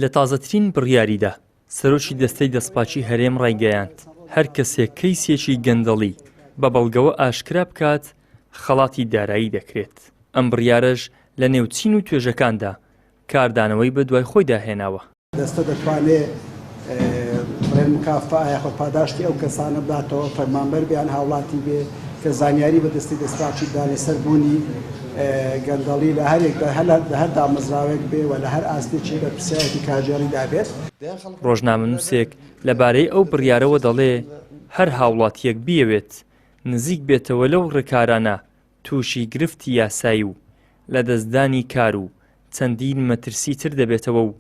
لە تازەترین بڕیاریدا سەرۆکی دەستەی دەستپاچی هەرێم ڕایگەیاند هەر کەسێک کەیسێکی گەندەڵی بە بەڵگەوە ئاشکرا بکات خەڵاتی دارایی دەکرێت. ئەم بڕیارەش لە نێوچین و توێژەکاندا کاردانەوەی بە دوای خۆی داهێناوە. دەستە دەتوانێت بڵێن مکافە یاخۆ پاداشتی ئەو کەسانە بداتەوە فەرمانبەر بیان هاوڵاتی بێ کە زانیاری بە دەستی دەستپاچی دانێ سەربوونی گەندەڵی لە هەرێکدا هەر دامەزراوێک بێ و لە هەر ئاستێکی بە پرسیارێکی کاژێڕی دابێت. ڕۆژنامەنووسێک لەبارەی ئەو بڕیارەوە دەڵێ هەر هاوڵاتیەک بیەوێت نزیک بێتەوە لەو ڕێکارانە تووشی گرفتی یاسایی و لە دەستدانی کار و چەندین مەترسی تر دەبێتەوە و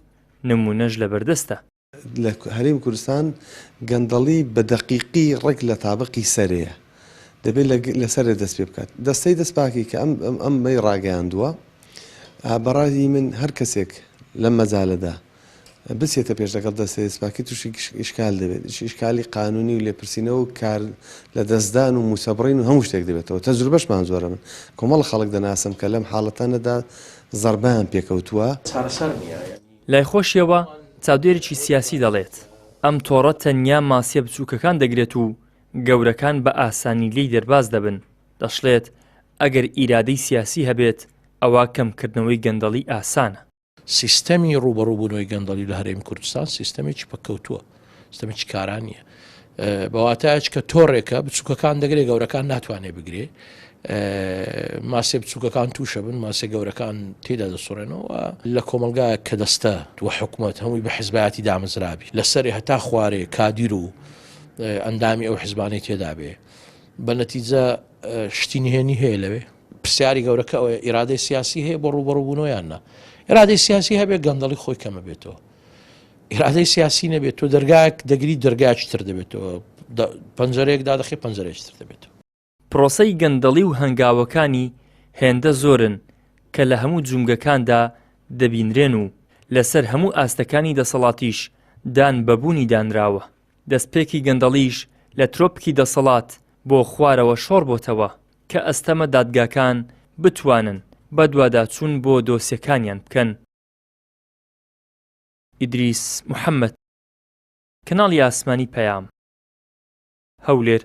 نمونەش لەبەردەستە. لە هەرێمی کوردستان گەندەڵی بە دەقیقی ڕێک لە تابقی سەرەیە دەبێت لەسەر دەست پێ بکات. دەستەی دەستپاکی کە ئەمەی ڕاگەیاندووە بەڕای من هەر کەسێک لەم مەجالەدا بچێتە پێش لەگەڵ دەستەی دەستپاکی تووشی ئیشکال دەبێت ئیشکالی قانونی و لێپرسینەوە و کار لە دەستدان و موسەبڕین و هەموو شتێک دەبێتەوە. تەجروبەشمان زۆرە من کۆمەڵ خەڵک دەناسم کە لەم حاڵەتانەدا زەربیان پێکەوتووە. لای خۆشیەوە چاودێرێکی سیاسی دەڵێت ئەم تۆڕە تەنیا ماسیە بچووکەکان دەگرێت و گەورەکان بە ئاسانی لی دەرباز دەبن. دەشڵێت ئەگەر ئیرادەی سیاسی هەبێت ئەوە کەمکردنەوەی گەندەڵی ئاسانە. سیستەمی ڕوبەڕووبوونەوەی گەندەڵی لە هەرێمی کوردستان سیستەمێکی پەکەوتووە، سیستەمێکی کارانیە. بەواتایش کە تۆڕێکە بچووکەکان دەگرێت گەورەکان ناتوانێت بگرێ، ماسێ بچووکەکان تووشە بن، ماسێ گەورەکان تێدا دەسوڕێنەوە لە کۆمەلگایە کە دەستە وە حکوومەت هەمووی بە حیزبایەتی دامەزرابی لەسەری هەتا خوارێ کادیر و ئەندامی ئەو حیزبانەی تێدا بێ بە نەتیجە شتی نهێنی هەیە لەوێ. پرسیاری گەورەکە ئەوە ئیرادەی سیاسی هەیە بۆ ڕوبەڕووبوونەوەیاننا. ئیرادەی سیاسی هەبێت گەندەڵی خۆی کەمە بێتەوە. ئیرادەی سیاسی نەبێت تۆ دەرگایەک دەگری دەرگایکی تر دەبێتەوە، پەنجەرەیەکدا دەخی پەنجەرەیەکی تر دەبێتەوە. پرۆسەی گەندەڵی و هەنگاوەکانی هێندە زۆرن کە لە هەموو جونگەکاندا دەبینرێن و لەسەر هەموو ئاستەکانی دەسەڵاتیش دان بەبوونی دانراوە. دەستپێکی گەندەڵیش لە ترۆپکی دەسەڵات بۆ خوارەوە شۆڕ بۆتەوە کە ئەستەمە دادگاکان بتوانن بە دوواداچوون بۆ دۆسیەکانیان بکەن. ئیدریس محەممەد، کەناڵی ئاسمانی پەیام، هەولێر.